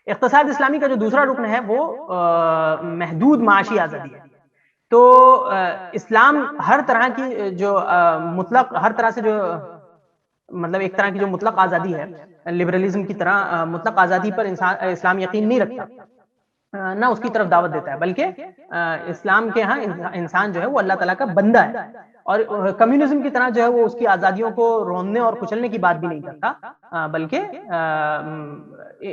اقتصاد اسلامی کا جو دوسرا رکن ہے وہ محدود معاشی آزادی ہے. تو اسلام ہر طرح کی جو مطلق، ہر طرح سے جو مطلب ایک طرح کی جو مطلق آزادی ہے، لبرلزم کی طرح مطلق آزادی پر اسلام یقین نہیں رکھتا، نہ اس کی طرف دعوت دیتا ہے، بلکہ اسلام کے ہاں انسان جو ہے وہ اللہ تعالیٰ کا بندہ ہے، اور کمیونزم کی طرح جو ہے وہ اس کی آزادیوں کو روندنے اور کچلنے کی بات بھی نہیں کرتا، بلکہ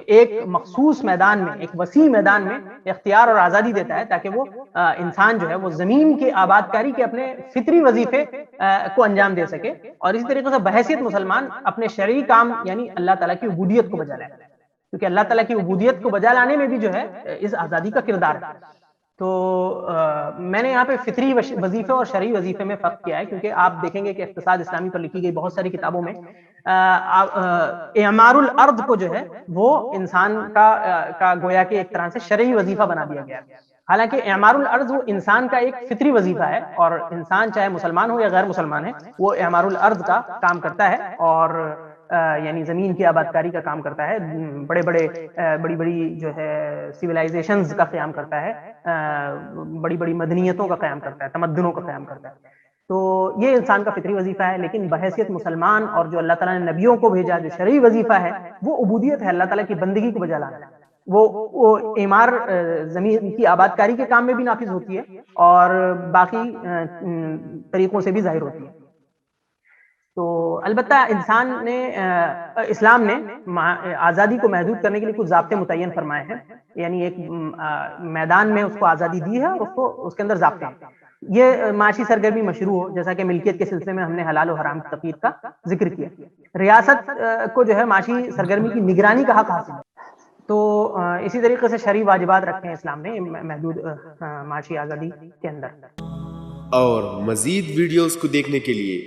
ایک مخصوص میدان میں، ایک وسیع میدان میں اختیار اور آزادی دیتا ہے تاکہ وہ انسان جو ہے وہ زمین کے آباد کاری کے اپنے فطری وظیفے کو انجام دے سکے، اور اسی طریقے سے بحیثیت مسلمان اپنے شرعی کام یعنی اللہ تعالیٰ کی عبودیت کو بجا لائے، کیونکہ اللہ تعالیٰ کی عبودیت کو بجا لانے میں بھی جو ہے اس آزادی کا کردار ہے. تو میں نے یہاں پہ فطری وظیفے اور شرعی وظیفے میں فرق کیا ہے، کیونکہ آپ دیکھیں گے کہ اقتصاد اسلامی پر لکھی گئی بہت ساری کتابوں میں اعمار الارض کو جو ہے وہ انسان کا گویا کہ ایک طرح سے شرعی وظیفہ بنا دیا گیا ہے، حالانکہ اعمار الارض وہ انسان کا ایک فطری وظیفہ ہے، اور انسان چاہے مسلمان ہو یا غیر مسلمان ہے وہ اعمار الارض کا کام کرتا ہے، اور یعنی زمین کی آباد کاری کا کام کرتا ہے، بڑی بڑی جو ہے سیولائزیشنز کا قیام کرتا ہے، بڑی بڑی مدنیتوں کا قیام کرتا ہے، تمدنوں کا قیام کرتا ہے. تو یہ انسان کا فطری وظیفہ ہے، لیکن بحیثیت مسلمان اور جو اللہ تعالیٰ نے نبیوں کو بھیجا جو شرعی وظیفہ ہے وہ عبودیت ہے، اللہ تعالیٰ کی بندگی کو بجا لانا. وہ اعمار زمین کی آباد کاری کے کام میں بھی نافذ ہوتی ہے اور باقی طریقوں سے بھی ظاہر ہوتی ہے. تو البتہ اسلام نے آزادی کو محدود کرنے کے لیے کچھ ضابطے متعین فرمائے ہیں، یعنی ایک میدان میں اس کو آزادی دی ہے اور اس کے اندر ضابطے ہیں. یہ معاشی سرگرمی مشروع ہو، جیسا کہ ملکیت کے سلسلے میں ہم نے حلال و حرام کی تفریق کا ذکر کیا. ریاست کو جو ہے معاشی سرگرمی کی نگرانی کا حق حاصل ہے. تو اسی طریقے سے شرعی واجبات رکھے ہیں اسلام نے محدود معاشی آزادی کے اندر. اور مزید ویڈیوز کو دیکھنے کے لیے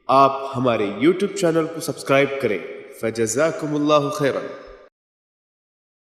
آپ ہمارے YouTube چینل کو سبسکرائب کریں. فجزاکم اللہ خیرا.